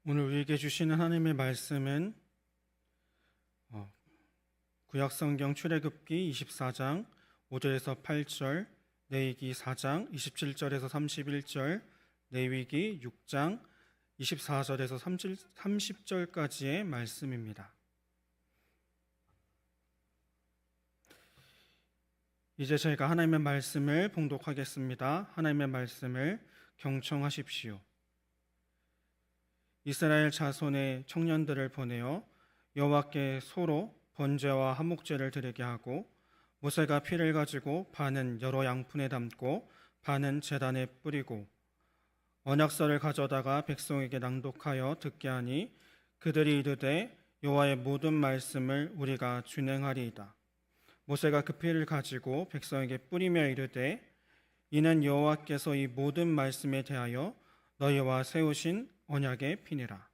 오늘 우리에게 주시는 하나님의 말씀은 구약성경 출애굽기 24장 5절에서 8절, 레위기 4장 27절에서 31절, 레위기 6장 24절에서 30절까지의 말씀입니다. 이제 저희가 하나님의 말씀을 봉독하겠습니다. 하나님의 말씀을 경청하십시오. 이스라엘 자손의 청년들을 보내어 여호와께 소로 번제와 화목제를 드리게 하고, 모세가 피를 가지고 반은 여러 양푼에 담고 반은 제단에 뿌리고 언약서를 가져다가 백성에게 낭독하여 듣게 하니, 그들이 이르되 여호와의 모든 말씀을 우리가 준행하리이다. 모세가 그 피를 가지고 백성에게 뿌리며 이르되, 이는 여호와께서 이 모든 말씀에 대하여 너희와 세우신 언약의 피니라.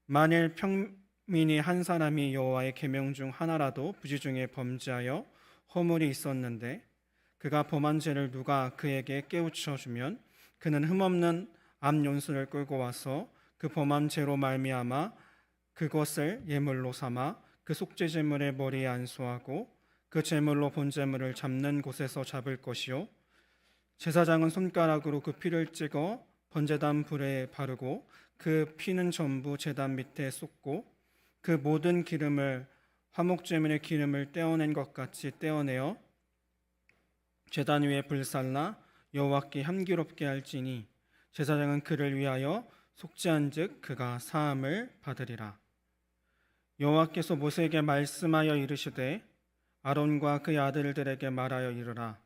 만일 평민이 한 사람이 여호와의 계명 중 하나라도 부지 중에 범죄하여 허물이 있었는데, 그가 범한 죄를 누가 그에게 깨우쳐 주면 그는 흠없는 암 연수를 끌고 와서 그 범한 죄로 말미암아 그것을 예물로 삼아 그 속죄 제물의 머리에 안수하고 그 제물로 본 제물을 잡는 곳에서 잡을 것이요, 제사장은 손가락으로 그 피를 찍어 번제단 불에 바르고 그 피는 전부 제단 밑에 쏟고 그 모든 기름을 화목제물의 기름을 떼어낸 것 같이 떼어내어 제단 위에 불살라 여호와께 향기롭게 할지니, 제사장은 그를 위하여 속죄한즉 그가 사함을 받으리라. 여호와께서 모세에게 말씀하여 이르시되, 아론과 그의 아들들에게 말하여 이르라.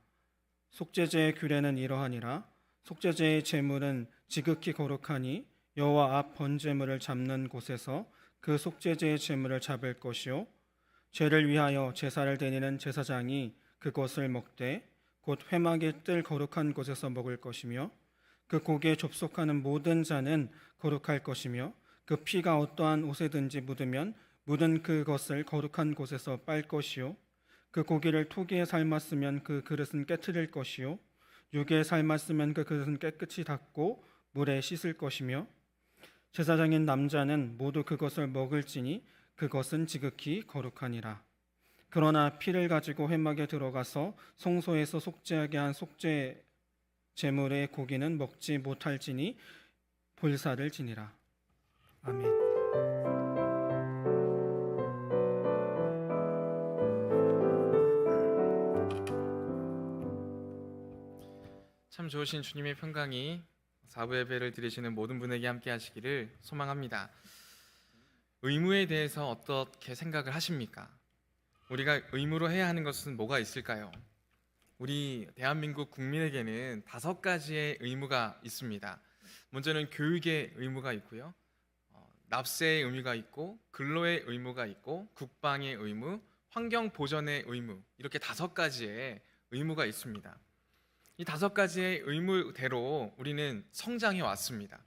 속죄제의 규례는 이러하니라. 속죄제의 제물은 지극히 거룩하니 여호와 앞 번제물을 잡는 곳에서 그 속죄제의 제물을 잡을 것이요, 죄를 위하여 제사를 드리는 제사장이 그것을 먹되 곧 회막의 뜰 거룩한 곳에서 먹을 것이며, 그 고기에 접속하는 모든 자는 거룩할 것이며, 그 피가 어떠한 옷에든지 묻으면 묻은 그것을 거룩한 곳에서 빨 것이요, 그 고기를 토기에 삶았으면 그 그릇은 깨트릴 것이요, 육에 삶았으면 그 그릇은 깨끗이 닦고 물에 씻을 것이며, 제사장인 남자는 모두 그것을 먹을지니 그것은 지극히 거룩하니라. 그러나 피를 가지고 회막에 들어가서 성소에서 속죄하게 한 속죄 제물의 고기는 먹지 못할지니 불사를 지니라. 아멘. 참 좋으신 주님의 평강이 사부 예배를 드리시는 모든 분에게 함께 하시기를 소망합니다. 의무에 대해서 어떻게 생각을 하십니까? 우리가 의무로 해야 하는 것은 뭐가 있을까요? 우리 대한민국 국민에게는 5가지의 의무가 있습니다. 먼저는 교육의 의무가 있고요, 납세의 의무가 있고, 근로의 의무가 있고, 국방의 의무, 환경 보전의 의무, 이렇게 5가지의 의무가 있습니다. 이 5가지의 의무대로 우리는 성장해 왔습니다.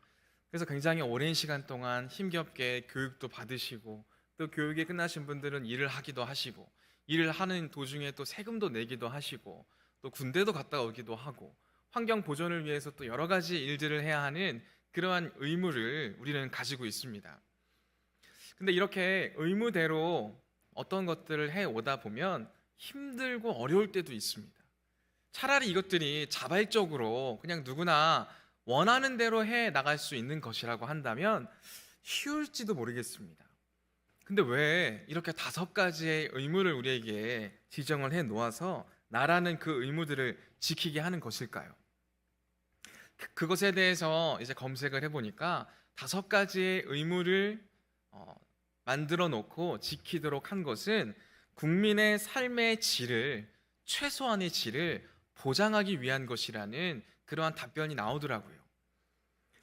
그래서 굉장히 오랜 시간 동안 힘겹게 교육도 받으시고, 또 교육이 끝나신 분들은 일을 하기도 하시고, 일을 하는 도중에 또 세금도 내기도 하시고, 또 군대도 갔다 오기도 하고, 환경 보존을 위해서 또 여러 가지 일들을 해야 하는 그러한 의무를 우리는 가지고 있습니다. 근데 이렇게 의무대로 어떤 것들을 해 오다 보면 힘들고 어려울 때도 있습니다. 차라리 이것들이 자발적으로 그냥 누구나 원하는 대로 해 나갈 수 있는 것이라고 한다면 쉬울지도 모르겠습니다. 근데 왜 이렇게 5가지의 의무를 우리에게 지정을 해 놓아서 나라는 그 의무들을 지키게 하는 것일까요? 그것에 대해서 이제 검색을 해보니까 5가지의 의무를 만들어 놓고 지키도록 한 것은 국민의 삶의 질을, 최소한의 질을 보장하기 위한 것이라는 그러한 답변이 나오더라고요.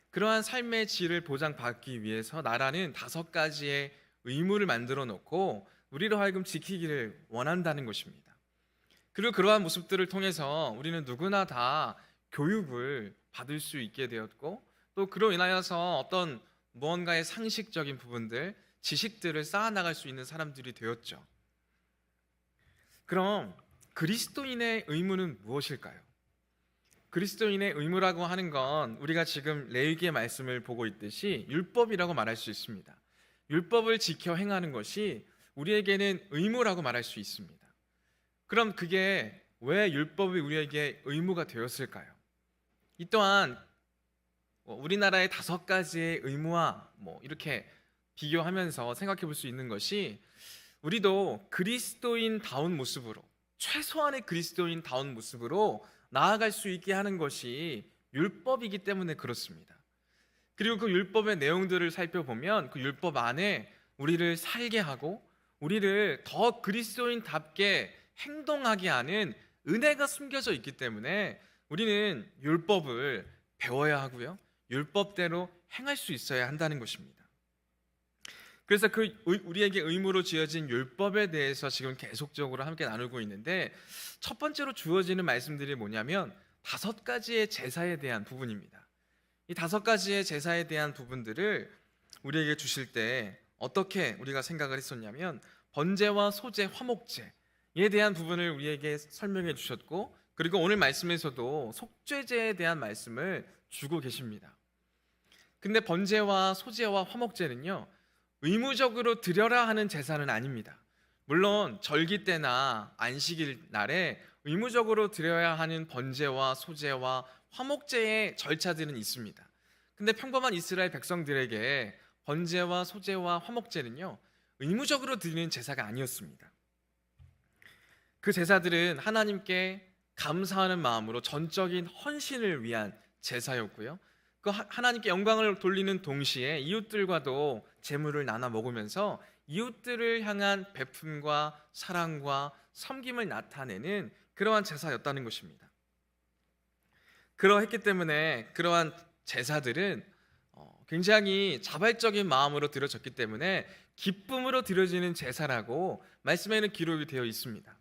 그러한 삶의 질을 보장받기 위해서 나라는 5가지의 의무를 만들어 놓고 우리로 하여금 지키기를 원한다는 것입니다. 그리고 그러한 모습들을 통해서 우리는 누구나 다 교육을 받을 수 있게 되었고, 또 그로 인하여서 어떤 무언가의 상식적인 부분들, 지식들을 쌓아나갈 수 있는 사람들이 되었죠. 그럼 그리스도인의 의무는 무엇일까요? 그리스도인의 의무라고 하는 건 우리가 지금 레위기의 말씀을 보고 있듯이 율법이라고 말할 수 있습니다. 율법을 지켜 행하는 것이 우리에게는 의무라고 말할 수 있습니다. 그럼 그게 왜 율법이 우리에게 의무가 되었을까요? 이 또한 우리나라의 5가지의 의무와 이렇게 비교하면서 생각해 볼 수 있는 것이, 우리도 그리스도인다운 모습으로, 최소한의 그리스도인다운 모습으로 나아갈 수 있게 하는 것이 율법이기 때문에 그렇습니다. 그리고 그 율법의 내용들을 살펴보면 그 율법 안에 우리를 살게 하고 우리를 더 그리스도인답게 행동하게 하는 은혜가 숨겨져 있기 때문에 우리는 율법을 배워야 하고요, 율법대로 행할 수 있어야 한다는 것입니다. 그래서 우리에게 의무로 지어진 율법에 대해서 지금 계속적으로 함께 나누고 있는데, 첫 번째로 주어지는 말씀들이 뭐냐면 5가지의 제사에 대한 부분입니다. 이 5가지의 제사에 대한 부분들을 우리에게 주실 때 어떻게 우리가 생각을 했었냐면, 번제와 소제, 화목제에 대한 부분을 우리에게 설명해 주셨고, 그리고 오늘 말씀에서도 속죄제에 대한 말씀을 주고 계십니다. 근데 번제와 소제와 화목제는요, 의무적으로 드려라 하는 제사는 아닙니다. 물론 절기 때나 안식일 날에 의무적으로 드려야 하는 번제와 소제와 화목제의 절차들은 있습니다. 근데 평범한 이스라엘 백성들에게 번제와 소제와 화목제는요, 의무적으로 드리는 제사가 아니었습니다. 그 제사들은 하나님께 감사하는 마음으로 전적인 헌신을 위한 제사였고요, 그 하나님께 영광을 돌리는 동시에 이웃들과도 제물을 나눠 먹으면서 이웃들을 향한 베품과 사랑과 섬김을 나타내는 그러한 제사였다는 것입니다. 그러했기 때문에 그러한 제사들은 굉장히 자발적인 마음으로 드려졌기 때문에 기쁨으로 드려지는 제사라고 말씀에는 기록이 되어 있습니다.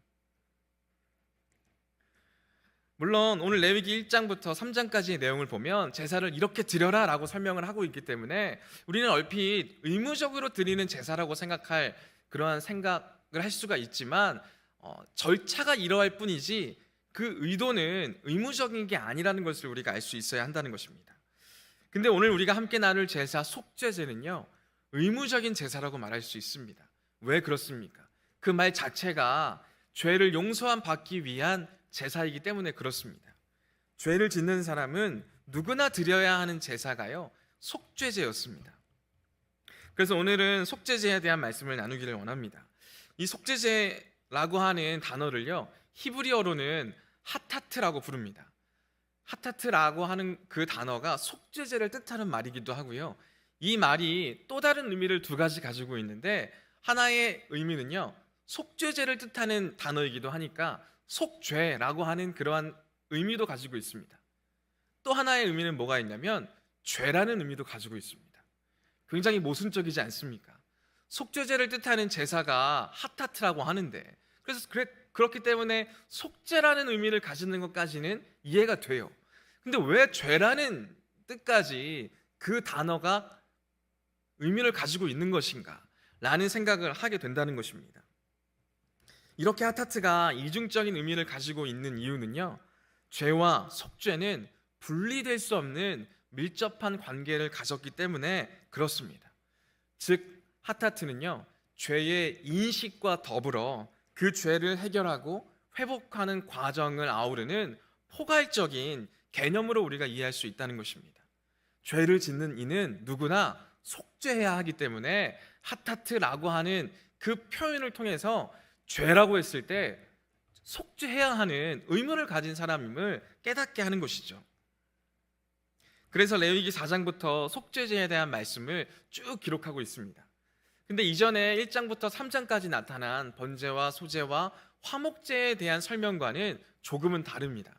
물론 오늘 레위기 1장부터 3장까지의 내용을 보면 제사를 이렇게 드려라 라고 설명을 하고 있기 때문에 우리는 얼핏 의무적으로 드리는 제사라고 생각할 그러한 생각을 할 수가 있지만, 절차가 이러할 뿐이지 그 의도는 의무적인 게 아니라는 것을 우리가 알 수 있어야 한다는 것입니다. 근데 오늘 우리가 함께 나눌 제사 속죄제는요, 의무적인 제사라고 말할 수 있습니다. 왜 그렇습니까? 그 말 자체가 죄를 용서함 받기 위한 제사이기 때문에 그렇습니다. 죄를 짓는 사람은 누구나 드려야 하는 제사가요, 속죄제였습니다. 그래서 오늘은 속죄제에 대한 말씀을 나누기를 원합니다. 이 속죄제라고 하는 단어를요, 히브리어로는 하타트라고 부릅니다. 하타트라고 하는 그 단어가 속죄제를 뜻하는 말이기도 하고요, 이 말이 또 다른 의미를 2가지 가지고 있는데, 하나의 의미는요, 속죄제를 뜻하는 단어이기도 하니까 속죄라고 하는 그러한 의미도 가지고 있습니다. 또 하나의 의미는 뭐가 있냐면 죄라는 의미도 가지고 있습니다. 굉장히 모순적이지 않습니까? 속죄제를 뜻하는 제사가 하타트라고 하는데, 그래서 그렇기 때문에 속죄라는 의미를 가지는 것까지는 이해가 돼요. 근데 왜 죄라는 뜻까지 그 단어가 의미를 가지고 있는 것인가 라는 생각을 하게 된다는 것입니다. 이렇게 하타트가 이중적인 의미를 가지고 있는 이유는요, 죄와 속죄는 분리될 수 없는 밀접한 관계를 가졌기 때문에 그렇습니다. 즉 하타트는요, 죄의 인식과 더불어 그 죄를 해결하고 회복하는 과정을 아우르는 포괄적인 개념으로 우리가 이해할 수 있다는 것입니다. 죄를 짓는 이는 누구나 속죄해야 하기 때문에 하타트라고 하는 그 표현을 통해서 죄라고 했을 때 속죄해야 하는 의무를 가진 사람임을 깨닫게 하는 것이죠. 그래서 레위기 4장부터 속죄제에 대한 말씀을 쭉 기록하고 있습니다. 근데 이전에 1장부터 3장까지 나타난 번제와 소제와 화목제에 대한 설명과는 조금은 다릅니다.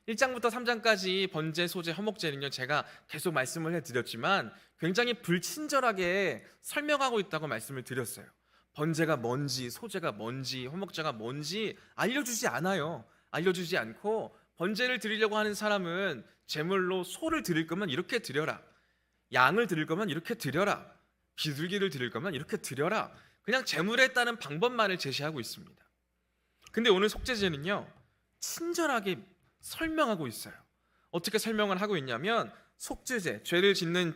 1장부터 3장까지 번제, 소제, 화목제는요, 제가 계속 말씀을 해드렸지만 굉장히 불친절하게 설명하고 있다고 말씀을 드렸어요. 번제가 뭔지, 소제가 뭔지, 화목제가 뭔지 알려주지 않아요. 알려주지 않고 번제를 드리려고 하는 사람은 제물로 소를 드릴 거면 이렇게 드려라, 양을 드릴 거면 이렇게 드려라, 비둘기를 드릴 거면 이렇게 드려라, 그냥 제물에 따른 방법만을 제시하고 있습니다. 근데 오늘 속죄제는요, 친절하게 설명하고 있어요. 어떻게 설명을 하고 있냐면 속죄제, 죄를 짓는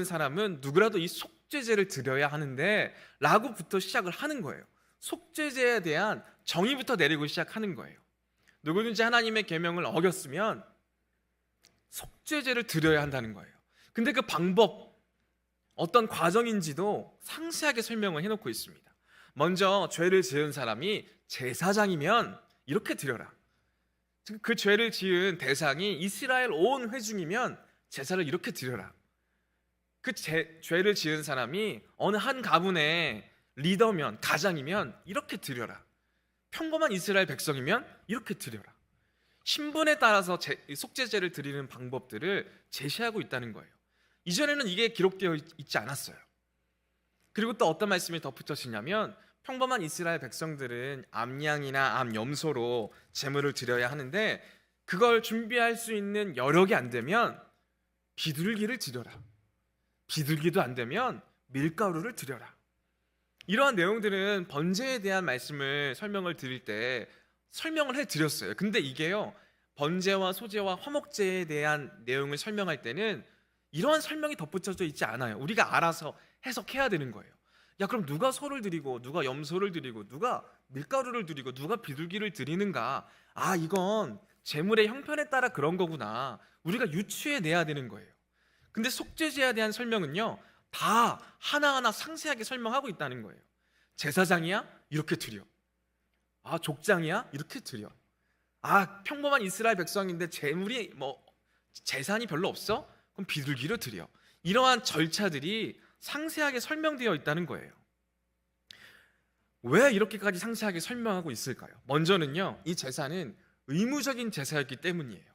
사람은 누구라도 이 속죄제를 드려야 하는데 라고부터 시작을 하는 거예요. 속죄제에 대한 정의부터 내리고 시작하는 거예요. 누구든지 하나님의 계명을 어겼으면 속죄제를 드려야 한다는 거예요. 근데 그 방법, 어떤 과정인지도 상세하게 설명을 해놓고 있습니다. 먼저 죄를 지은 사람이 제사장이면 이렇게 드려라. 그 죄를 지은 대상이 이스라엘 온 회중이면 제사를 이렇게 드려라. 그 죄를 지은 사람이 어느 한 가문의 리더면, 가장이면 이렇게 드려라. 평범한 이스라엘 백성이면 이렇게 드려라. 신분에 따라서 속죄제를 드리는 방법들을 제시하고 있다는 거예요. 이전에는 이게 기록되어 있지 않았어요. 그리고 또 어떤 말씀이 덧붙여지냐면 평범한 이스라엘 백성들은 암양이나 암염소로 제물을 드려야 하는데 그걸 준비할 수 있는 여력이 안 되면 비둘기를 드려라. 비둘기도 안 되면 밀가루를 드려라. 이러한 내용들은 번제에 대한 말씀을 설명을 드릴 때 설명을 해드렸어요. 근데 이게요, 번제와 소제와 화목제에 대한 내용을 설명할 때는 이러한 설명이 덧붙여져 있지 않아요. 우리가 알아서 해석해야 되는 거예요. 야, 그럼 누가 소를 드리고 누가 염소를 드리고 누가 밀가루를 드리고 누가 비둘기를 드리는가? 아, 이건 제물의 형편에 따라 그런 거구나. 우리가 유추해내야 되는 거예요. 근데 속죄제에 대한 설명은요, 다 하나하나 상세하게 설명하고 있다는 거예요. 제사장이야? 이렇게 드려. 아, 족장이야? 이렇게 드려. 아, 평범한 이스라엘 백성인데 재산이 별로 없어? 그럼 비둘기를 드려. 이러한 절차들이 상세하게 설명되어 있다는 거예요. 왜 이렇게까지 상세하게 설명하고 있을까요? 먼저는요, 이 제사는 의무적인 제사였기 때문이에요.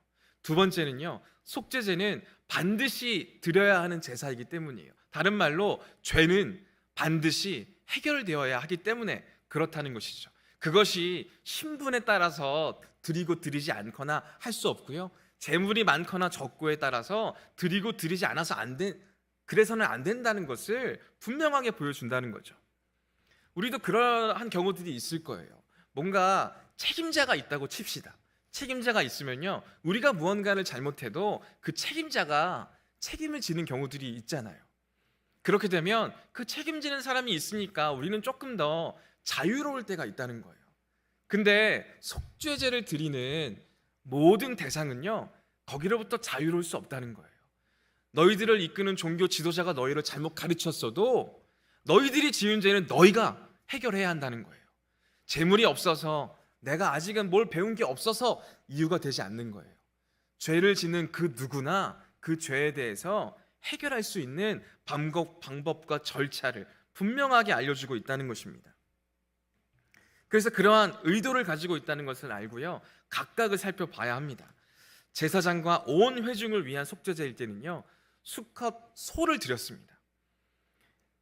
두 번째는요, 속죄제는 반드시 드려야 하는 제사이기 때문이에요. 다른 말로 죄는 반드시 해결되어야 하기 때문에 그렇다는 것이죠. 그것이 신분에 따라서 드리고 드리지 않거나 할 수 없고요, 재물이 많거나 적고에 따라서 드리고 드리지 않아서 그래서는 안 된다는 것을 분명하게 보여준다는 거죠. 우리도 그러한 경우들이 있을 거예요. 뭔가 책임자가 있다고 칩시다. 책임자가 있으면요, 우리가 무언가를 잘못해도 그 책임자가 책임을 지는 경우들이 있잖아요. 그렇게 되면 그 책임지는 사람이 있으니까 우리는 조금 더 자유로울 때가 있다는 거예요. 근데 속죄제를 드리는 모든 대상은요, 거기로부터 자유로울 수 없다는 거예요. 너희들을 이끄는 종교 지도자가 너희를 잘못 가르쳤어도 너희들이 지은 죄는 너희가 해결해야 한다는 거예요. 재물이 없어서, 내가 아직은 뭘 배운 게 없어서 이유가 되지 않는 거예요. 죄를 짓는 그 누구나 그 죄에 대해서 해결할 수 있는 방법과 절차를 분명하게 알려주고 있다는 것입니다. 그래서 그러한 의도를 가지고 있다는 것을 알고요, 각각을 살펴봐야 합니다. 제사장과 온 회중을 위한 속죄제일 때는요, 수컷 소를 드렸습니다.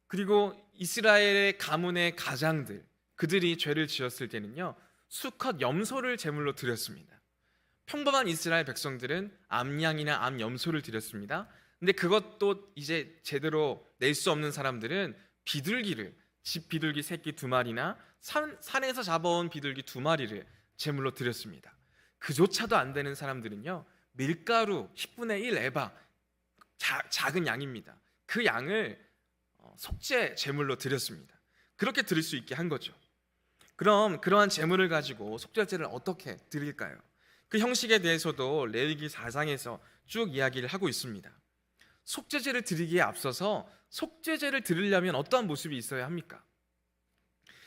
그리고 이스라엘의 가문의 가장들, 그들이 죄를 지었을 때는요, 수컷 염소를 제물로 드렸습니다. 평범한 이스라엘 백성들은 암양이나 암염소를 드렸습니다. 근데 그것도 이제 제대로 낼 수 없는 사람들은 비둘기를, 집 비둘기 새끼 2마리나 산에서 잡아온 비둘기 2마리를 제물로 드렸습니다. 그조차도 안 되는 사람들은요, 밀가루 10분의 1 에바, 작은 양입니다. 그 양을 속죄 제물로 드렸습니다. 그렇게 드릴 수 있게 한 거죠. 그럼 그러한 제물을 가지고 속죄제를 어떻게 드릴까요? 그 형식에 대해서도 레위기 4장에서 쭉 이야기를 하고 있습니다. 속죄제를 드리기에 앞서서 속죄제를 드리려면 어떠한 모습이 있어야 합니까?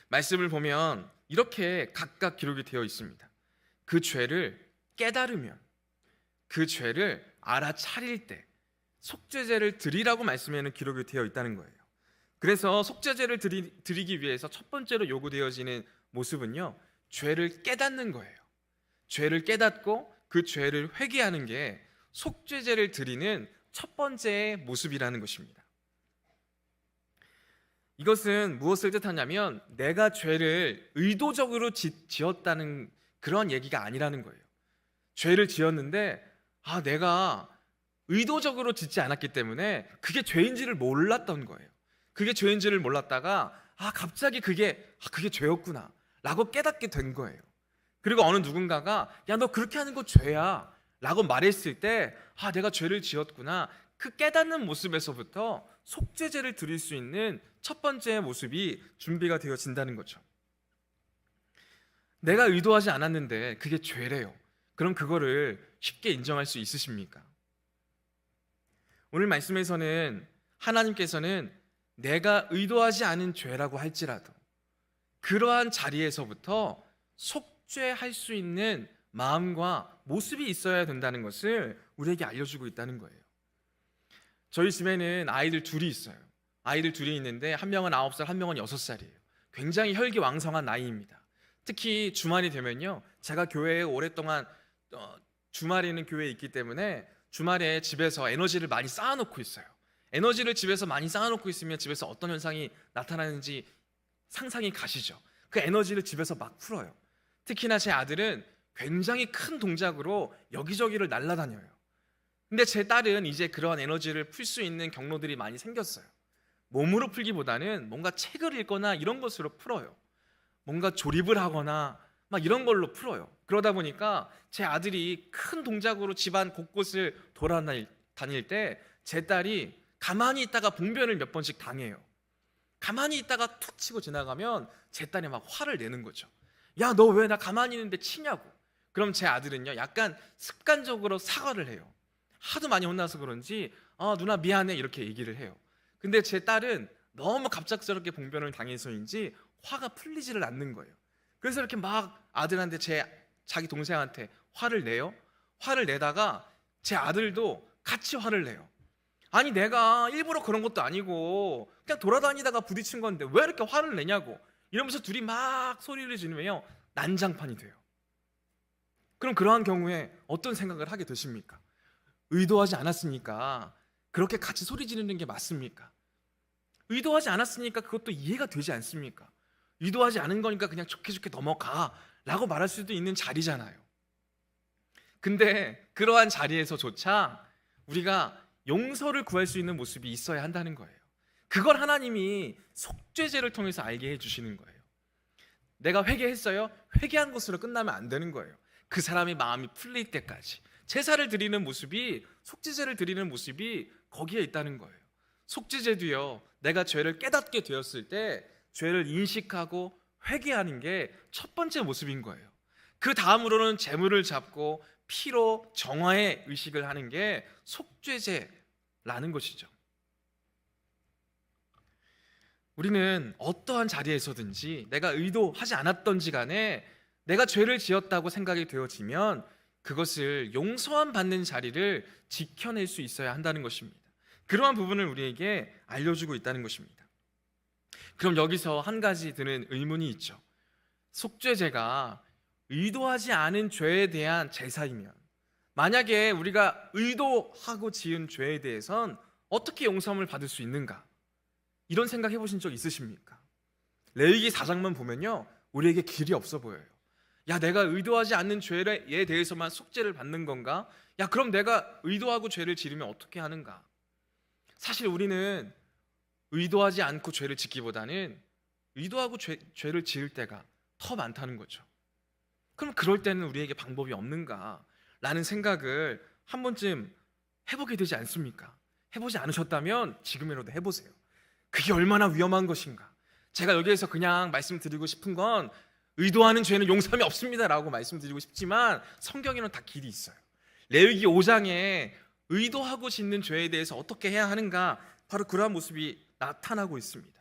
말씀을 보면 이렇게 각각 기록이 되어 있습니다. 그 죄를 깨달으면, 그 죄를 알아차릴 때 속죄제를 드리라고 말씀에는 기록이 되어 있다는 거예요. 그래서 속죄제를 드리기 위해서 첫 번째로 요구되어지는 모습은요, 죄를 깨닫는 거예요. 죄를 깨닫고 그 죄를 회개하는 게 속죄제를 드리는 첫 번째 모습이라는 것입니다. 이것은 무엇을 뜻하냐면 내가 죄를 의도적으로 지었다는 그런 얘기가 아니라는 거예요. 죄를 지었는데 내가 의도적으로 짓지 않았기 때문에 그게 죄인지를 몰랐던 거예요. 그게 죄인지를 몰랐다가 갑자기 그게 죄였구나 라고 깨닫게 된 거예요. 그리고 어느 누군가가 야, 너 그렇게 하는 거 죄야 라고 말했을 때 내가 죄를 지었구나, 그 깨닫는 모습에서부터 속죄제를 드릴 수 있는 첫 번째 모습이 준비가 되어진다는 거죠. 내가 의도하지 않았는데 그게 죄래요. 그럼 그거를 쉽게 인정할 수 있으십니까? 오늘 말씀에서는 하나님께서는 내가 의도하지 않은 죄라고 할지라도 그러한 자리에서부터 속죄할 수 있는 마음과 모습이 있어야 된다는 것을 우리에게 알려주고 있다는 거예요. 저희 집에는 아이들 둘이 있어요. 아이들 둘이 있는데 한 명은 9살, 한 명은 6살이에요. 굉장히 혈기왕성한 나이입니다. 특히 주말이 되면요, 제가 교회에 오랫동안 주말에는 교회에 있기 때문에 주말에 집에서 에너지를 많이 쌓아놓고 있어요. 에너지를 집에서 많이 쌓아놓고 있으면 집에서 어떤 현상이 나타나는지 상상이 가시죠. 그 에너지를 집에서 막 풀어요. 특히나 제 아들은 굉장히 큰 동작으로 여기저기를 날아다녀요. 근데 제 딸은 이제 그러한 에너지를 풀 수 있는 경로들이 많이 생겼어요. 몸으로 풀기보다는 뭔가 책을 읽거나 이런 것으로 풀어요. 뭔가 조립을 하거나 막 이런 걸로 풀어요. 그러다 보니까 제 아들이 큰 동작으로 집안 곳곳을 돌아다닐 때 제 딸이 가만히 있다가 봉변을 몇 번씩 당해요. 가만히 있다가 툭 치고 지나가면 제 딸이 막 화를 내는 거죠. 야, 너 왜 나 가만히 있는데 치냐고. 그럼 제 아들은요, 약간 습관적으로 사과를 해요. 하도 많이 혼나서 그런지 누나 미안해 이렇게 얘기를 해요. 근데 제 딸은 너무 갑작스럽게 봉변을 당해서인지 화가 풀리지를 않는 거예요. 그래서 이렇게 막 아들한테 자기 동생한테 화를 내요. 화를 내다가 제 아들도 같이 화를 내요. 아니, 내가 일부러 그런 것도 아니고 그냥 돌아다니다가 부딪힌 건데 왜 이렇게 화를 내냐고 이러면서 둘이 막 소리를 지르며 난장판이 돼요. 그럼 그러한 경우에 어떤 생각을 하게 되십니까? 의도하지 않았으니까 그렇게 같이 소리 지르는 게 맞습니까? 의도하지 않았으니까 그것도 이해가 되지 않습니까? 의도하지 않은 거니까 그냥 좋게 좋게 넘어가 라고 말할 수도 있는 자리잖아요. 근데 그러한 자리에서조차 우리가 용서를 구할 수 있는 모습이 있어야 한다는 거예요. 그걸 하나님이 속죄제를 통해서 알게 해주시는 거예요. 내가 회개했어요? 회개한 것으로 끝나면 안 되는 거예요. 그 사람의 마음이 풀릴 때까지 제사를 드리는 모습이, 속죄제를 드리는 모습이 거기에 있다는 거예요. 속죄제도요, 내가 죄를 깨닫게 되었을 때 죄를 인식하고 회개하는 게 첫 번째 모습인 거예요. 그 다음으로는 제물을 잡고 피로 정화의 의식을 하는 게 속죄제라는 것이죠. 우리는 어떠한 자리에서든지 내가 의도하지 않았던지 간에 내가 죄를 지었다고 생각이 되어지면 그것을 용서함 받는 자리를 지켜낼 수 있어야 한다는 것입니다. 그러한 부분을 우리에게 알려주고 있다는 것입니다. 그럼 여기서 한 가지 드는 의문이 있죠. 속죄제가 의도하지 않은 죄에 대한 제사이면 만약에 우리가 의도하고 지은 죄에 대해선 어떻게 용서함을 받을 수 있는가? 이런 생각 해보신 적 있으십니까? 레위기 4장만 보면요, 우리에게 길이 없어 보여요. 야, 내가 의도하지 않는 죄에 대해서만 속죄를 받는 건가? 야, 그럼 내가 의도하고 죄를 지르면 어떻게 하는가? 사실 우리는 의도하지 않고 죄를 짓기보다는 의도하고 죄를 지을 때가 더 많다는 거죠. 그럼 그럴 때는 우리에게 방법이 없는가? 라는 생각을 한 번쯤 해보게 되지 않습니까? 해보지 않으셨다면 지금이라도 해보세요. 그게 얼마나 위험한 것인가? 제가 여기에서 그냥 말씀드리고 싶은 건 의도하는 죄는 용서함이 없습니다 라고 말씀드리고 싶지만 성경에는 다 길이 있어요. 레위기 5장에 의도하고 짓는 죄에 대해서 어떻게 해야 하는가, 바로 그러한 모습이 나타나고 있습니다.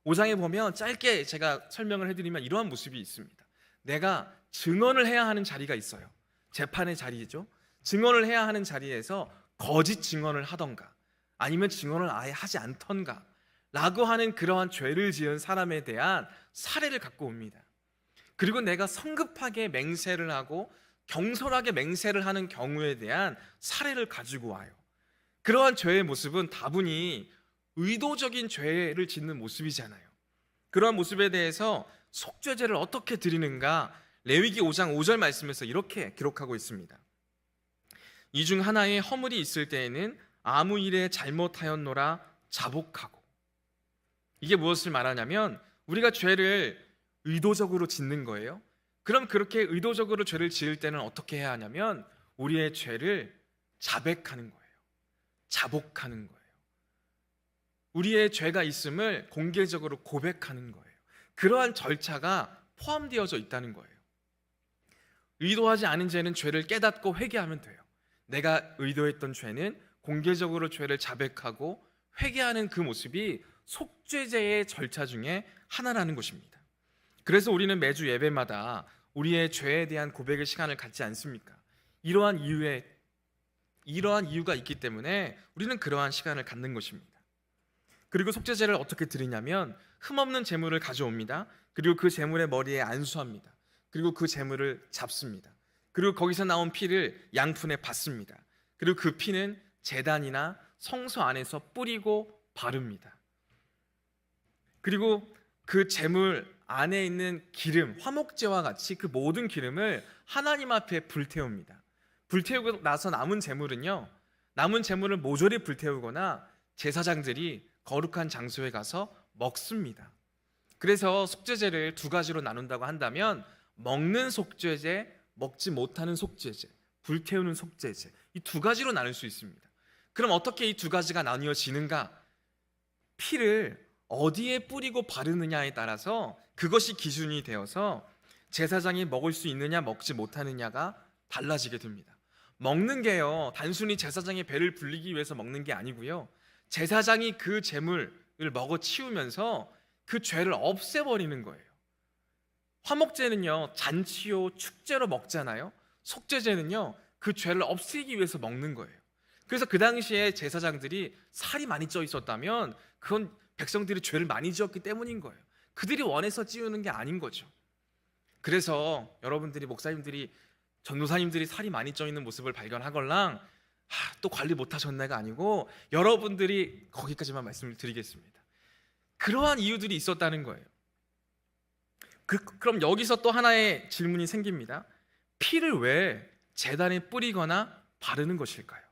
5장에 보면 짧게 제가 설명을 해드리면 이러한 모습이 있습니다. 내가 증언을 해야 하는 자리가 있어요. 재판의 자리죠. 증언을 해야 하는 자리에서 거짓 증언을 하던가 아니면 증언을 아예 하지 않던가 라고 하는 그러한 죄를 지은 사람에 대한 사례를 갖고 옵니다. 그리고 내가 성급하게 맹세를 하고 경솔하게 맹세를 하는 경우에 대한 사례를 가지고 와요. 그러한 죄의 모습은 다분히 의도적인 죄를 짓는 모습이잖아요. 그러한 모습에 대해서 속죄제를 어떻게 드리는가, 레위기 5장 5절 말씀에서 이렇게 기록하고 있습니다. 이 중 하나에 허물이 있을 때에는 아무 일에 잘못하였노라 자복하고. 이게 무엇을 말하냐면 우리가 죄를 의도적으로 짓는 거예요. 그럼 그렇게 의도적으로 죄를 지을 때는 어떻게 해야 하냐면 우리의 죄를 자백하는 거예요. 자복하는 거예요. 우리의 죄가 있음을 공개적으로 고백하는 거예요. 그러한 절차가 포함되어져 있다는 거예요. 의도하지 않은 죄는 죄를 깨닫고 회개하면 돼요. 내가 의도했던 죄는 공개적으로 죄를 자백하고 회개하는 그 모습이 속죄제의 절차 중에 하나라는 것입니다. 그래서 우리는 매주 예배마다 우리의 죄에 대한 고백의 시간을 갖지 않습니까? 이러한 이유가 있기 때문에 우리는 그러한 시간을 갖는 것입니다. 그리고 속죄제를 어떻게 드리냐면 흠없는 제물을 가져옵니다. 그리고 그 제물의 머리에 안수합니다. 그리고 그 제물을 잡습니다. 그리고 거기서 나온 피를 양푼에 받습니다. 그리고 그 피는 제단이나 성소 안에서 뿌리고 바릅니다. 그리고 그 제물 안에 있는 기름, 화목제와 같이 그 모든 기름을 하나님 앞에 불태웁니다. 불태우고 나서 남은 제물을 모조리 불태우거나 제사장들이 거룩한 장소에 가서 먹습니다. 그래서 속죄제를 두 가지로 나눈다고 한다면 먹는 속죄제, 먹지 못하는 속죄제, 불태우는 속죄제, 이 두 가지로 나눌 수 있습니다. 그럼 어떻게 이 두 가지가 나뉘어지는가? 피를 어디에 뿌리고 바르느냐에 따라서 그것이 기준이 되어서 제사장이 먹을 수 있느냐 먹지 못하느냐가 달라지게 됩니다. 먹는 게요, 단순히 제사장의 배를 불리기 위해서 먹는 게 아니고요, 제사장이 그 제물을 먹어 치우면서 그 죄를 없애버리는 거예요. 화목제는요, 잔치요, 축제로 먹잖아요. 속죄제는요, 그 죄를 없애기 위해서 먹는 거예요. 그래서 그 당시에 제사장들이 살이 많이 쪄 있었다면 그건 백성들이 죄를 많이 지었기 때문인 거예요. 그들이 원해서 찌우는 게 아닌 거죠. 그래서 여러분들이, 목사님들이, 전도사님들이 살이 많이 쪄 있는 모습을 발견하걸랑 또 관리 못하셨나가 아니고 여러분들이, 거기까지만 말씀을 드리겠습니다. 그러한 이유들이 있었다는 거예요. 그럼 여기서 또 하나의 질문이 생깁니다. 피를 왜 제단에 뿌리거나 바르는 것일까요?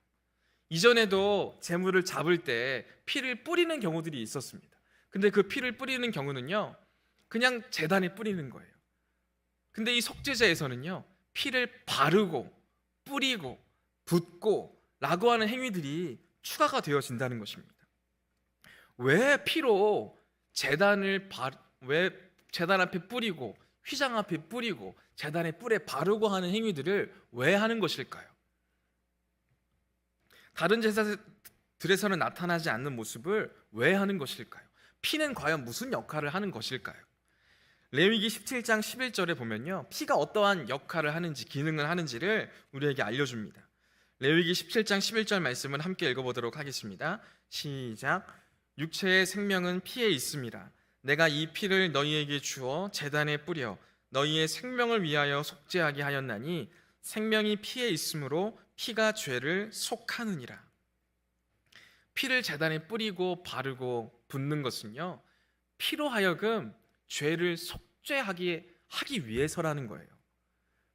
이전에도 제물을 잡을 때 피를 뿌리는 경우들이 있었습니다. 근데 그 피를 뿌리는 경우는요, 그냥 제단에 뿌리는 거예요. 근데 이 속죄제에서는요, 피를 바르고 뿌리고 붓고 라고 하는 행위들이 추가가 되어진다는 것입니다. 왜 피로 왜 제단 앞에 뿌리고 휘장 앞에 뿌리고 제단에 뿔에 바르고 하는 행위들을 왜 하는 것일까요? 다른 제사들에서는 나타나지 않는 모습을 왜 하는 것일까요? 피는 과연 무슨 역할을 하는 것일까요? 레위기 17장 11절에 보면요, 피가 어떠한 역할을 하는지, 기능을 하는지를 우리에게 알려줍니다. 레위기 17장 11절 말씀을 함께 읽어보도록 하겠습니다. 시작. 육체의 생명은 피에 있음이라. 내가 이 피를 너희에게 주어 제단에 뿌려 너희의 생명을 위하여 속죄하게 하였나니 생명이 피에 있으므로 피가 죄를 속하느니라. 피를 제단에 뿌리고 바르고 붓는 것은요, 피로 하여금 죄를 속죄하기 위해서라는 거예요.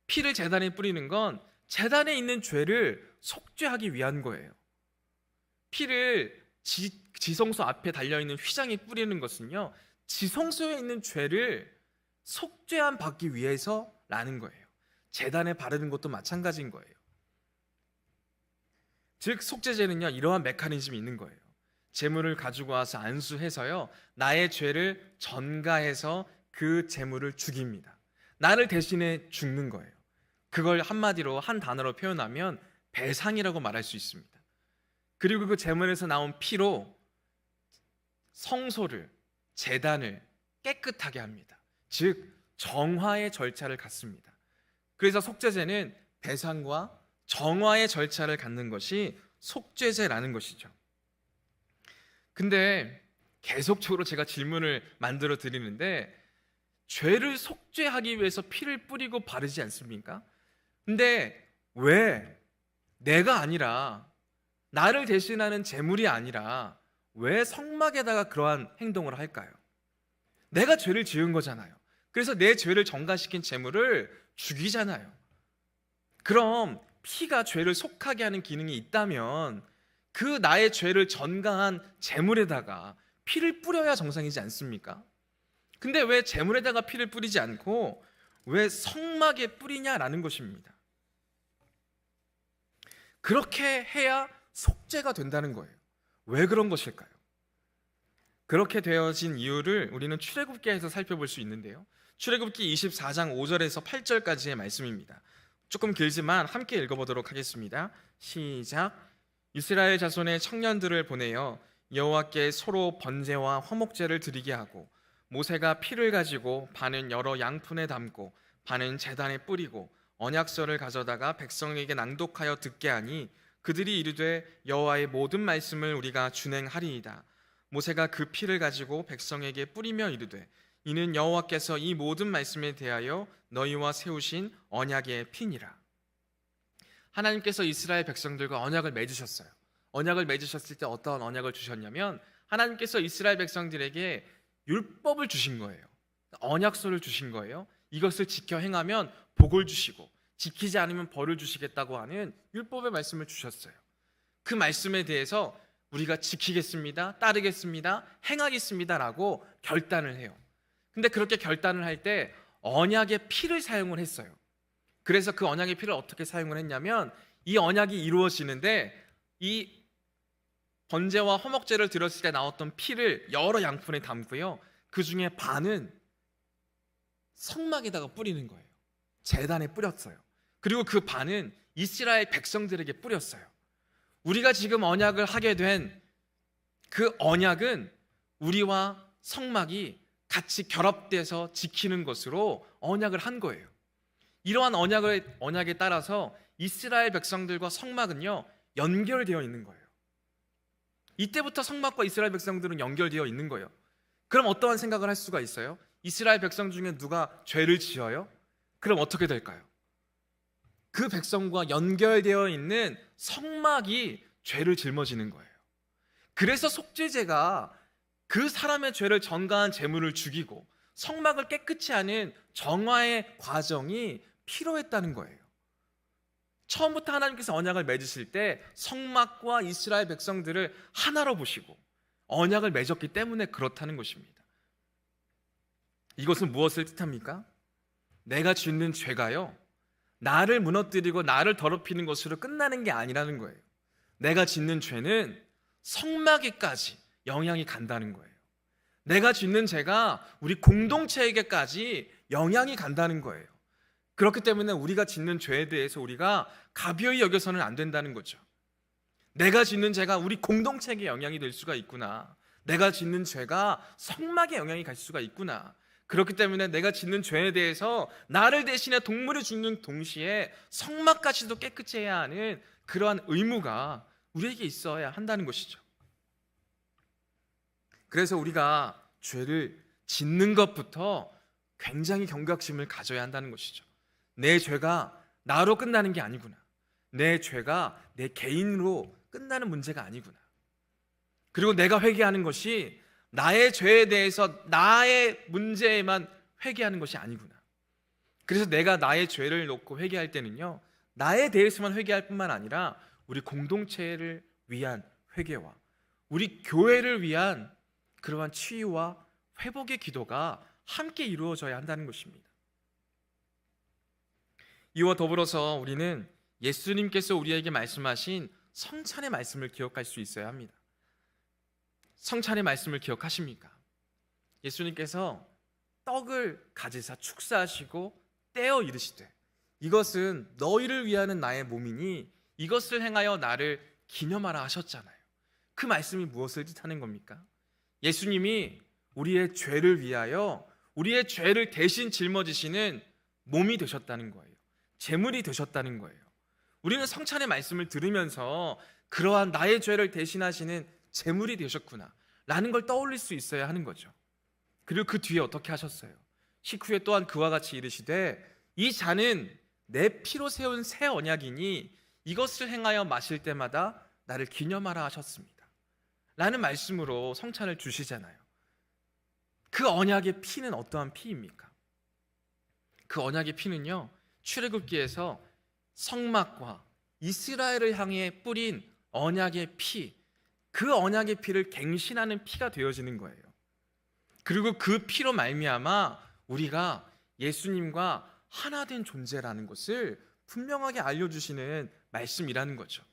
피를 제단에 뿌리는 건 제단에 있는 죄를 속죄하기 위한 거예요. 피를 지성소 앞에 달려있는 휘장에 뿌리는 것은요, 지성소에 있는 죄를 속죄함 받기 위해서라는 거예요. 제단에 바르는 것도 마찬가지인 거예요. 즉 속죄제는요, 이러한 메커니즘이 있는 거예요. 제물을 가지고 와서 안수해서요, 나의 죄를 전가해서 그 제물을 죽입니다. 나를 대신해 죽는 거예요. 그걸 한마디로, 한 단어로 표현하면 배상이라고 말할 수 있습니다. 그리고 그 제물에서 나온 피로 성소를, 제단을 깨끗하게 합니다. 즉 정화의 절차를 갖습니다. 그래서 속죄제는 배상과 정화의 절차를 갖는 것이 속죄제라는 것이죠. 근데 계속적으로 제가 질문을 만들어 드리는데, 죄를 속죄하기 위해서 피를 뿌리고 바르지 않습니까? 근데 왜 내가 아니라, 나를 대신하는 제물이 아니라 왜 성막에다가 그러한 행동을 할까요? 내가 죄를 지은 거잖아요. 그래서 내 죄를 전가시킨 제물을 죽이잖아요. 그럼 피가 죄를 속하게 하는 기능이 있다면 그 나의 죄를 전가한 제물에다가 피를 뿌려야 정상이지 않습니까? 근데 왜 제물에다가 피를 뿌리지 않고 왜 성막에 뿌리냐라는 것입니다. 그렇게 해야 속죄가 된다는 거예요. 왜 그런 것일까요? 그렇게 되어진 이유를 우리는 출애굽기에서 살펴볼 수 있는데요. 출애굽기 24장 5절에서 8절까지의 말씀입니다. 조금 길지만 함께 읽어보도록 하겠습니다. 시작. 이스라엘 자손의 청년들을 보내어 여호와께 소로 번제와 화목제를 드리게 하고 모세가 피를 가지고 반은 여러 양푼에 담고 반은 제단에 뿌리고 언약서를 가져다가 백성에게 낭독하여 듣게 하니 그들이 이르되 여호와의 모든 말씀을 우리가 준행하리이다. 모세가 그 피를 가지고 백성에게 뿌리며 이르되 이는 여호와께서 이 모든 말씀에 대하여 너희와 세우신 언약의 피니라. 하나님께서 이스라엘 백성들과 언약을 맺으셨어요. 언약을 맺으셨을 때 어떠한 언약을 주셨냐면 하나님께서 이스라엘 백성들에게 율법을 주신 거예요. 언약서를 주신 거예요. 이것을 지켜 행하면 복을 주시고 지키지 않으면 벌을 주시겠다고 하는 율법의 말씀을 주셨어요. 그 말씀에 대해서 우리가 지키겠습니다, 따르겠습니다, 행하겠습니다라고 결단을 해요. 근데 그렇게 결단을 할 때 언약의 피를 사용을 했어요. 그래서 그 언약의 피를 어떻게 사용을 했냐면 이 언약이 이루어지는데 이 번제와 화목제를 드렸을 때 나왔던 피를 여러 양푼에 담고요. 그 중에 반은 성막에다가 뿌리는 거예요. 제단에 뿌렸어요. 그리고 그 반은 이스라엘 백성들에게 뿌렸어요. 우리가 지금 언약을 하게 된 그 언약은 우리와 성막이 같이 결합돼서 지키는 것으로 언약을 한 거예요. 이러한 언약에 따라서 이스라엘 백성들과 성막은요 연결되어 있는 거예요. 이때부터 성막과 이스라엘 백성들은 연결되어 있는 거예요. 그럼 어떠한 생각을 할 수가 있어요? 이스라엘 백성 중에 누가 죄를 지어요? 그럼 어떻게 될까요? 그 백성과 연결되어 있는 성막이 죄를 짊어지는 거예요. 그래서 속죄제가 그 사람의 죄를 전가한 제물을 죽이고 성막을 깨끗이 하는 정화의 과정이 필요했다는 거예요. 처음부터 하나님께서 언약을 맺으실 때 성막과 이스라엘 백성들을 하나로 보시고 언약을 맺었기 때문에 그렇다는 것입니다. 이것은 무엇을 뜻합니까? 내가 짓는 죄가요 나를 무너뜨리고 나를 더럽히는 것으로 끝나는 게 아니라는 거예요. 내가 짓는 죄는 성막에까지 영향이 간다는 거예요. 내가 짓는 죄가 우리 공동체에게까지 영향이 간다는 거예요. 그렇기 때문에 우리가 짓는 죄에 대해서 우리가 가벼이 여겨서는 안 된다는 거죠. 내가 짓는 죄가 우리 공동체에게 영향이 될 수가 있구나. 내가 짓는 죄가 성막에 영향이 갈 수가 있구나. 그렇기 때문에 내가 짓는 죄에 대해서 나를 대신해 동물이 죽는 동시에 성막까지도 깨끗이 해야 하는 그러한 의무가 우리에게 있어야 한다는 것이죠. 그래서 우리가 죄를 짓는 것부터 굉장히 경각심을 가져야 한다는 것이죠. 내 죄가 나로 끝나는 게 아니구나. 내 죄가 내 개인으로 끝나는 문제가 아니구나. 그리고 내가 회개하는 것이 나의 죄에 대해서 나의 문제에만 회개하는 것이 아니구나. 그래서 내가 나의 죄를 놓고 회개할 때는요 나에 대해서만 회개할 뿐만 아니라 우리 공동체를 위한 회개와 우리 교회를 위한 그러한 치유와 회복의 기도가 함께 이루어져야 한다는 것입니다. 이와 더불어서 우리는 예수님께서 우리에게 말씀하신 성찬의 말씀을 기억할 수 있어야 합니다. 성찬의 말씀을 기억하십니까? 예수님께서 떡을 가지사 축사하시고 떼어 이르시되 이것은 너희를 위하는 나의 몸이니 이것을 행하여 나를 기념하라 하셨잖아요. 그 말씀이 무엇을 뜻하는 겁니까? 예수님이 우리의 죄를 위하여 우리의 죄를 대신 짊어지시는 몸이 되셨다는 거예요. 제물이 되셨다는 거예요. 우리는 성찬의 말씀을 들으면서 그러한 나의 죄를 대신하시는 제물이 되셨구나 라는 걸 떠올릴 수 있어야 하는 거죠. 그리고 그 뒤에 어떻게 하셨어요? 식후에 또한 그와 같이 이르시되 이 잔은 내 피로 세운 새 언약이니 이것을 행하여 마실 때마다 나를 기념하라 하셨습니다 라는 말씀으로 성찬을 주시잖아요. 그 언약의 피는 어떠한 피입니까? 그 언약의 피는요 출애굽기에서 성막과 이스라엘을 향해 뿌린 언약의 피, 그 언약의 피를 갱신하는 피가 되어지는 거예요. 그리고 그 피로 말미암아 우리가 예수님과 하나 된 존재라는 것을 분명하게 알려주시는 말씀이라는 거죠.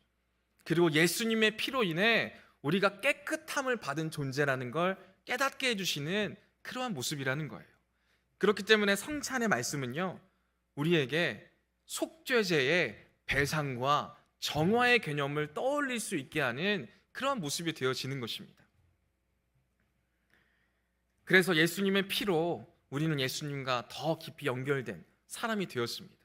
그리고 예수님의 피로 인해 우리가 깨끗함을 받은 존재라는 걸 깨닫게 해주시는 그러한 모습이라는 거예요. 그렇기 때문에 성찬의 말씀은요, 우리에게 속죄제의 배상과 정화의 개념을 떠올릴 수 있게 하는 그러한 모습이 되어지는 것입니다. 그래서 예수님의 피로 우리는 예수님과 더 깊이 연결된 사람이 되었습니다.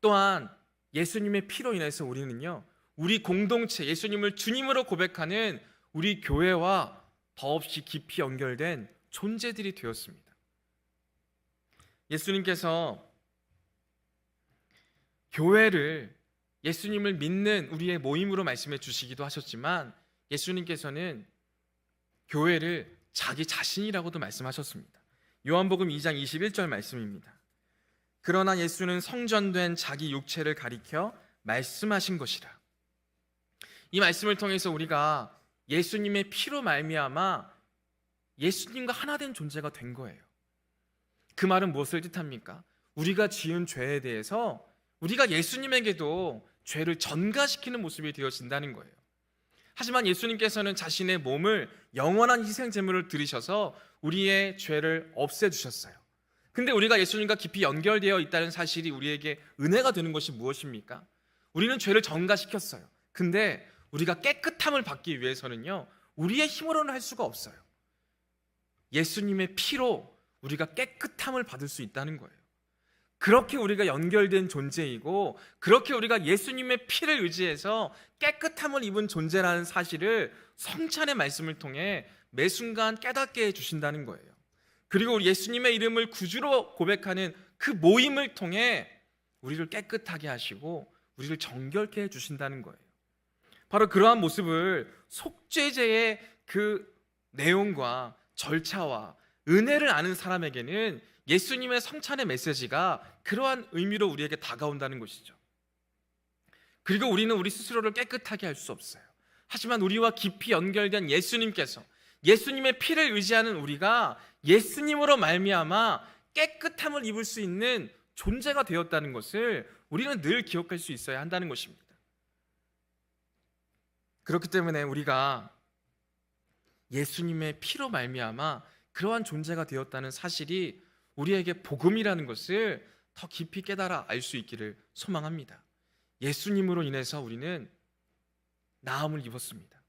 또한 예수님의 피로 인해서 우리는요, 우리 공동체, 예수님을 주님으로 고백하는 우리 교회와 더없이 깊이 연결된 존재들이 되었습니다. 예수님께서 교회를 예수님을 믿는 우리의 모임으로 말씀해 주시기도 하셨지만, 예수님께서는 교회를 자기 자신이라고도 말씀하셨습니다. 요한복음 2장 21절 말씀입니다. 그러나 예수는 성전된 자기 육체를 가리켜 말씀하신 것이라. 이 말씀을 통해서 우리가 예수님의 피로 말미암아 예수님과 하나 된 존재가 된 거예요. 그 말은 무엇을 뜻합니까? 우리가 지은 죄에 대해서 우리가 예수님에게도 죄를 전가시키는 모습이 되어진다는 거예요. 하지만 예수님께서는 자신의 몸을 영원한 희생 제물을 드리셔서 우리의 죄를 없애주셨어요. 근데 우리가 예수님과 깊이 연결되어 있다는 사실이 우리에게 은혜가 되는 것이 무엇입니까? 우리는 죄를 전가시켰어요. 근데 우리가 깨끗함을 받기 위해서는요, 우리의 힘으로는 할 수가 없어요. 예수님의 피로 우리가 깨끗함을 받을 수 있다는 거예요. 그렇게 우리가 연결된 존재이고, 그렇게 우리가 예수님의 피를 의지해서 깨끗함을 입은 존재라는 사실을 성찬의 말씀을 통해 매 순간 깨닫게 해주신다는 거예요. 그리고 우리 예수님의 이름을 구주로 고백하는 그 모임을 통해 우리를 깨끗하게 하시고 우리를 정결케 해주신다는 거예요. 바로 그러한 모습을 속죄제의 그 내용과 절차와 은혜를 아는 사람에게는 예수님의 성찬의 메시지가 그러한 의미로 우리에게 다가온다는 것이죠. 그리고 우리는 우리 스스로를 깨끗하게 할 수 없어요. 하지만 우리와 깊이 연결된 예수님께서, 예수님의 피를 의지하는 우리가 예수님으로 말미암아 깨끗함을 입을 수 있는 존재가 되었다는 것을 우리는 늘 기억할 수 있어야 한다는 것입니다. 그렇기 때문에 우리가 예수님의 피로 말미암아 그러한 존재가 되었다는 사실이 우리에게 복음이라는 것을 더 깊이 깨달아 알 수 있기를 소망합니다. 예수님으로 인해서 우리는 나음을 입었습니다.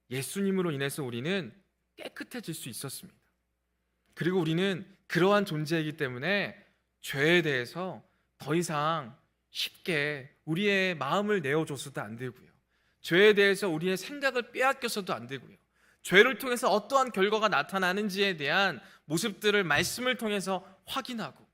예수님으로 인해서 우리는 깨끗해질 수 있었습니다. 그리고 우리는 그러한 존재이기 때문에 죄에 대해서 더 이상 쉽게 우리의 마음을 내어줘서도 안 되고요, 죄에 대해서 우리의 생각을 빼앗겨서도 안 되고요, 죄를 통해서 어떠한 결과가 나타나는지에 대한 모습들을 말씀을 통해서 확인하고,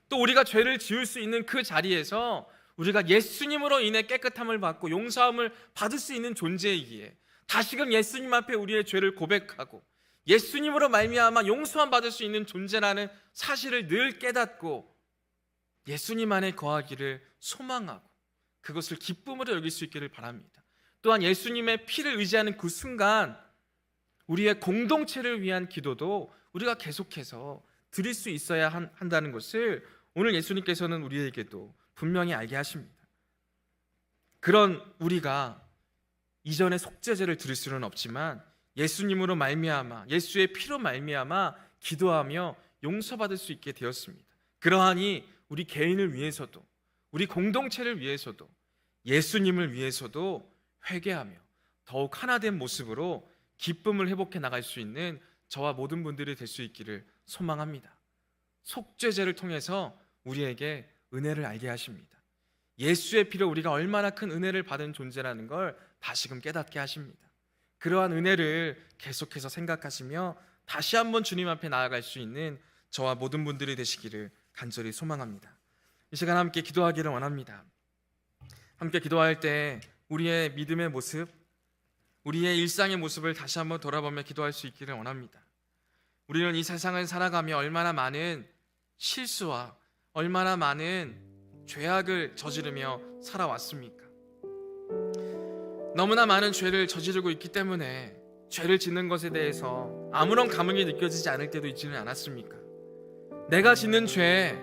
또 우리가 죄를 지을 수 있는 그 자리에서 우리가 예수님으로 인해 깨끗함을 받고 용서함을 받을 수 있는 존재이기에 다시금 예수님 앞에 우리의 죄를 고백하고 예수님으로 말미암아 용서함 받을 수 있는 존재라는 사실을 늘 깨닫고 예수님 안에 거하기를 소망하고 그것을 기쁨으로 여길 수 있기를 바랍니다. 또한 예수님의 피를 의지하는 그 순간 우리의 공동체를 위한 기도도 우리가 계속해서 드릴 수 있어야 한다는 것을 오늘 예수님께서는 우리에게도 분명히 알게 하십니다. 그런 우리가 이전에 속죄제를 드릴 수는 없지만 예수님으로 말미암아, 예수의 피로 말미암아 기도하며 용서받을 수 있게 되었습니다. 그러하니 우리 개인을 위해서도, 우리 공동체를 위해서도, 예수님을 위해서도 회개하며 더욱 하나된 모습으로 기쁨을 회복해 나갈 수 있는 저와 모든 분들이 될 수 있기를 소망합니다. 속죄제를 통해서 우리에게 은혜를 알게 하십니다. 예수의 피로 우리가 얼마나 큰 은혜를 받은 존재라는 걸 다시금 깨닫게 하십니다. 그러한 은혜를 계속해서 생각하시며 다시 한번 주님 앞에 나아갈 수 있는 저와 모든 분들이 되시기를 간절히 소망합니다. 이 시간 함께 기도하기를 원합니다. 함께 기도할 때 우리의 믿음의 모습, 우리의 일상의 모습을 다시 한번 돌아보며 기도할 수 있기를 원합니다. 우리는 이 세상을 살아가며 얼마나 많은 실수와 얼마나 많은 죄악을 저지르며 살아왔습니까? 너무나 많은 죄를 저지르고 있기 때문에 죄를 짓는 것에 대해서 아무런 감흥이 느껴지지 않을 때도 있지는 않았습니까? 내가 짓는 죄,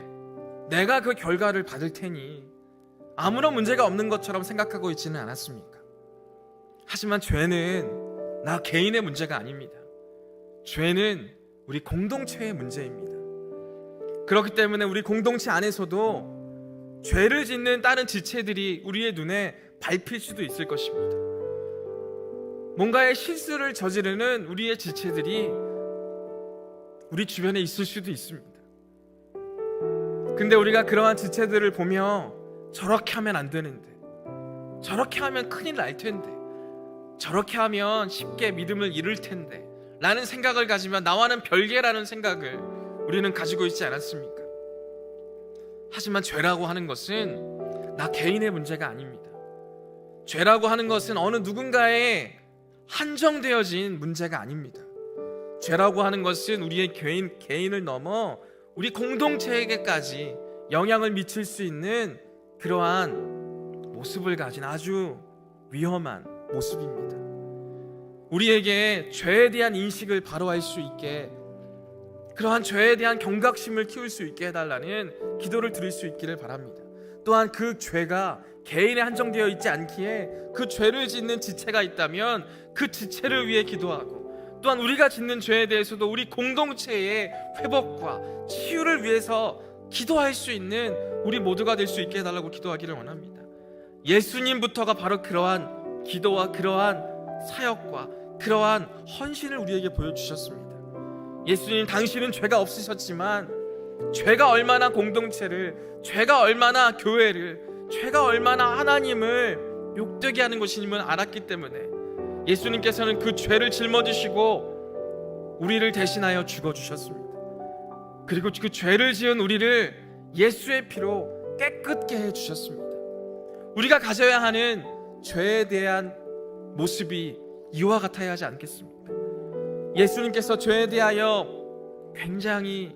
내가 그 결과를 받을 테니 아무런 문제가 없는 것처럼 생각하고 있지는 않았습니까? 하지만 죄는 나 개인의 문제가 아닙니다. 죄는 우리 공동체의 문제입니다. 그렇기 때문에 우리 공동체 안에서도 죄를 짓는 다른 지체들이 우리의 눈에 밟힐 수도 있을 것입니다. 뭔가의 실수를 저지르는 우리의 지체들이 우리 주변에 있을 수도 있습니다. 근데 우리가 그러한 지체들을 보며 저렇게 하면 안 되는데, 저렇게 하면 큰일 날 텐데, 저렇게 하면 쉽게 믿음을 잃을 텐데 라는 생각을 가지면 나와는 별개라는 생각을 우리는 가지고 있지 않았습니까? 하지만 죄라고 하는 것은 나 개인의 문제가 아닙니다. 죄라고 하는 것은 어느 누군가에 한정되어진 문제가 아닙니다. 죄라고 하는 것은 우리의 개인을 넘어 우리 공동체에게까지 영향을 미칠 수 있는 그러한 모습을 가진 아주 위험한 모습입니다. 우리에게 죄에 대한 인식을 바로 할 수 있게, 그러한 죄에 대한 경각심을 키울 수 있게 해달라는 기도를 드릴 수 있기를 바랍니다. 또한 그 죄가 개인에 한정되어 있지 않기에 그 죄를 짓는 지체가 있다면 그 지체를 위해 기도하고, 또한 우리가 짓는 죄에 대해서도 우리 공동체의 회복과 치유를 위해서 기도할 수 있는 우리 모두가 될 수 있게 해달라고 기도하기를 원합니다. 예수님부터가 바로 그러한 기도와 그러한 사역과 그러한 헌신을 우리에게 보여주셨습니다. 예수님, 당신은 죄가 없으셨지만 죄가 얼마나 공동체를, 죄가 얼마나 교회를, 죄가 얼마나 하나님을 욕되게 하는 것임을 알았기 때문에 예수님께서는 그 죄를 짊어지시고 우리를 대신하여 죽어주셨습니다. 그리고 그 죄를 지은 우리를 예수의 피로 깨끗게 해주셨습니다. 우리가 가져야 하는 죄에 대한 모습이 이와 같아야 하지 않겠습니까? 예수님께서 죄에 대하여 굉장히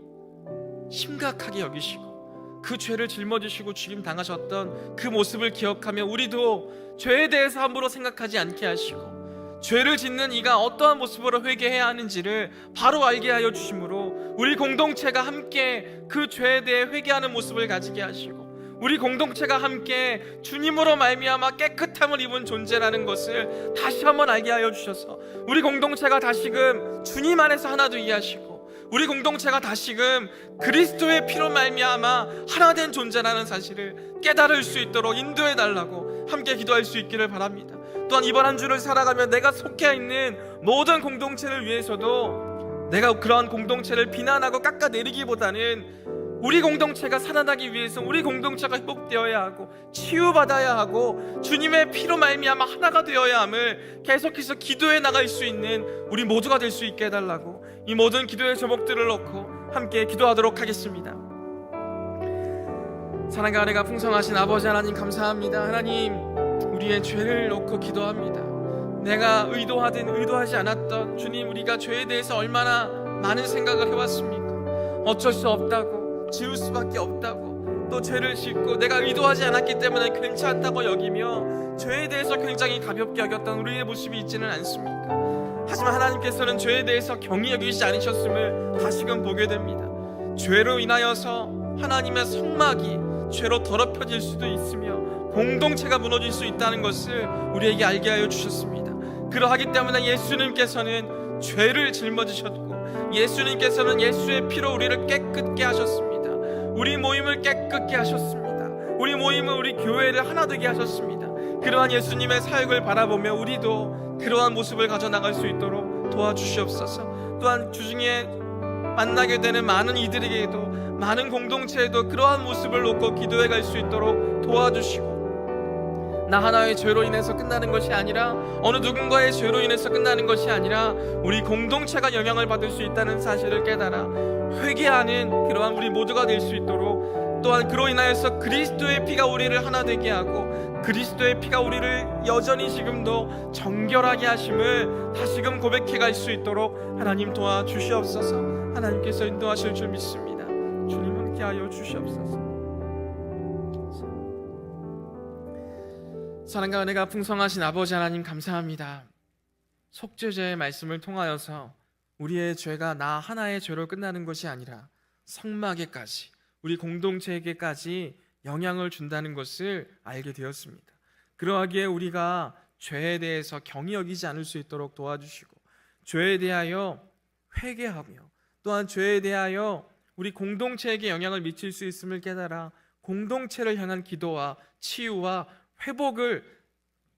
심각하게 여기시고 그 죄를 짊어지시고 죽임 당하셨던 그 모습을 기억하며 우리도 죄에 대해서 함부로 생각하지 않게 하시고, 죄를 짓는 이가 어떠한 모습으로 회개해야 하는지를 바로 알게 하여 주심으로 우리 공동체가 함께 그 죄에 대해 회개하는 모습을 가지게 하시고, 우리 공동체가 함께 주님으로 말미암아 깨끗함을 입은 존재라는 것을 다시 한번 알게 하여 주셔서 우리 공동체가 다시금 주님 안에서 하나 되게 하시고, 우리 공동체가 다시금 그리스도의 피로 말미암아 하나 된 존재라는 사실을 깨달을 수 있도록 인도해 달라고 함께 기도할 수 있기를 바랍니다. 또한 이번 한 주를 살아가며 내가 속해 있는 모든 공동체를 위해서도 내가 그러한 공동체를 비난하고 깎아내리기보다는 우리 공동체가 살아나기 위해서 우리 공동체가 회복되어야 하고 치유받아야 하고 주님의 피로 말미암아 하나가 되어야 함을 계속해서 기도해 나갈 수 있는 우리 모두가 될 수 있게 해달라고 이 모든 기도의 제목들을 놓고 함께 기도하도록 하겠습니다. 사랑과 은혜가 풍성하신 아버지 하나님, 감사합니다. 하나님, 우리의 죄를 놓고 기도합니다. 내가 의도하든 의도하지 않았던 주님, 우리가 죄에 대해서 얼마나 많은 생각을 해왔습니까? 어쩔 수 없다고, 지울 수밖에 없다고, 또 죄를 짓고 내가 의도하지 않았기 때문에 괜찮다고 여기며 죄에 대해서 굉장히 가볍게 여겼던 우리의 모습이 있지는 않습니까? 하지만 하나님께서는 죄에 대해서 경히 여기지 않으셨음을 다시금 보게 됩니다. 죄로 인하여서 하나님의 성막이 죄로 더럽혀질 수도 있으며 공동체가 무너질 수 있다는 것을 우리에게 알게 하여 주셨습니다. 그러하기 때문에 예수님께서는 죄를 짊어지셨고, 예수님께서는 예수의 피로 우리를 깨끗게 하셨습니다. 우리 모임을 깨끗게 하셨습니다. 우리 모임은 우리 교회를 하나 되게 하셨습니다. 그러한 예수님의 사역을 바라보며 우리도 그러한 모습을 가져나갈 수 있도록 도와주시옵소서. 또한 주중에 만나게 되는 많은 이들에게도, 많은 공동체에도 그러한 모습을 놓고 기도해 갈 수 있도록 도와주시고, 나 하나의 죄로 인해서 끝나는 것이 아니라, 어느 누군가의 죄로 인해서 끝나는 것이 아니라 우리 공동체가 영향을 받을 수 있다는 사실을 깨달아 회개하는 그러한 우리 모두가 될 수 있도록, 또한 그로 인하여서 그리스도의 피가 우리를 하나 되게 하고 그리스도의 피가 우리를 여전히 지금도 정결하게 하심을 다시금 고백해 갈 수 있도록 하나님 도와주시옵소서. 하나님께서 인도하실 줄 믿습니다. 주님 함께 하여 주시옵소서. 사랑과 은혜가 풍성하신 아버지 하나님, 감사합니다. 속죄제의 말씀을 통하여서 우리의 죄가 나 하나의 죄로 끝나는 것이 아니라 성막에까지, 우리 공동체에게까지 영향을 준다는 것을 알게 되었습니다. 그러하기에 우리가 죄에 대해서 경히 여기지 않을 수 있도록 도와주시고, 죄에 대하여 회개하며 또한 죄에 대하여 우리 공동체에게 영향을 미칠 수 있음을 깨달아 공동체를 향한 기도와 치유와 회복을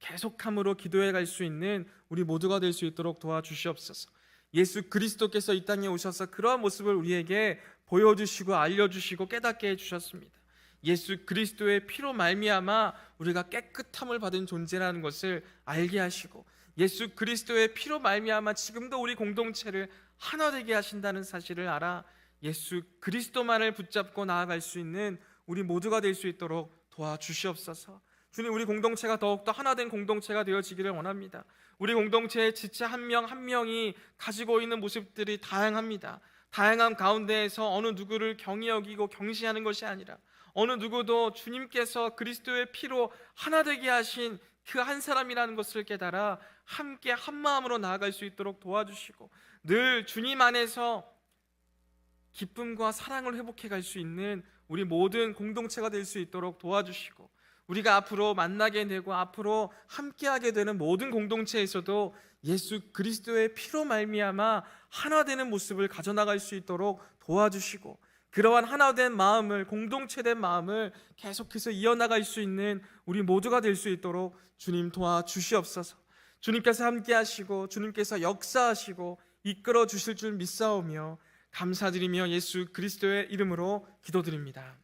계속함으로 기도해 갈 수 있는 우리 모두가 될 수 있도록 도와주시옵소서. 예수 그리스도께서 이 땅에 오셔서 그러한 모습을 우리에게 보여주시고 알려주시고 깨닫게 해주셨습니다. 예수 그리스도의 피로 말미암아 우리가 깨끗함을 받은 존재라는 것을 알게 하시고, 예수 그리스도의 피로 말미암아 지금도 우리 공동체를 하나 되게 하신다는 사실을 알아 예수 그리스도만을 붙잡고 나아갈 수 있는 우리 모두가 될 수 있도록 도와주시옵소서. 주님, 우리 공동체가 더욱더 하나된 공동체가 되어지기를 원합니다. 우리 공동체의 지체 한 명 한 명이 가지고 있는 모습들이 다양합니다. 다양한 가운데에서 어느 누구를 경히 여기고 경시하는 것이 아니라 어느 누구도 주님께서 그리스도의 피로 하나 되게 하신 그 한 사람이라는 것을 깨달아 함께 한 마음으로 나아갈 수 있도록 도와주시고, 늘 주님 안에서 기쁨과 사랑을 회복해 갈 수 있는 우리 모든 공동체가 될 수 있도록 도와주시고, 우리가 앞으로 만나게 되고 앞으로 함께하게 되는 모든 공동체에서도 예수 그리스도의 피로 말미암아 하나 되는 모습을 가져나갈 수 있도록 도와주시고, 그러한 하나된 마음을, 공동체된 마음을 계속해서 이어나갈 수 있는 우리 모두가 될 수 있도록 주님 도와주시옵소서. 주님께서 함께하시고 주님께서 역사하시고 이끌어 주실 줄 믿사오며 감사드리며 예수 그리스도의 이름으로 기도드립니다.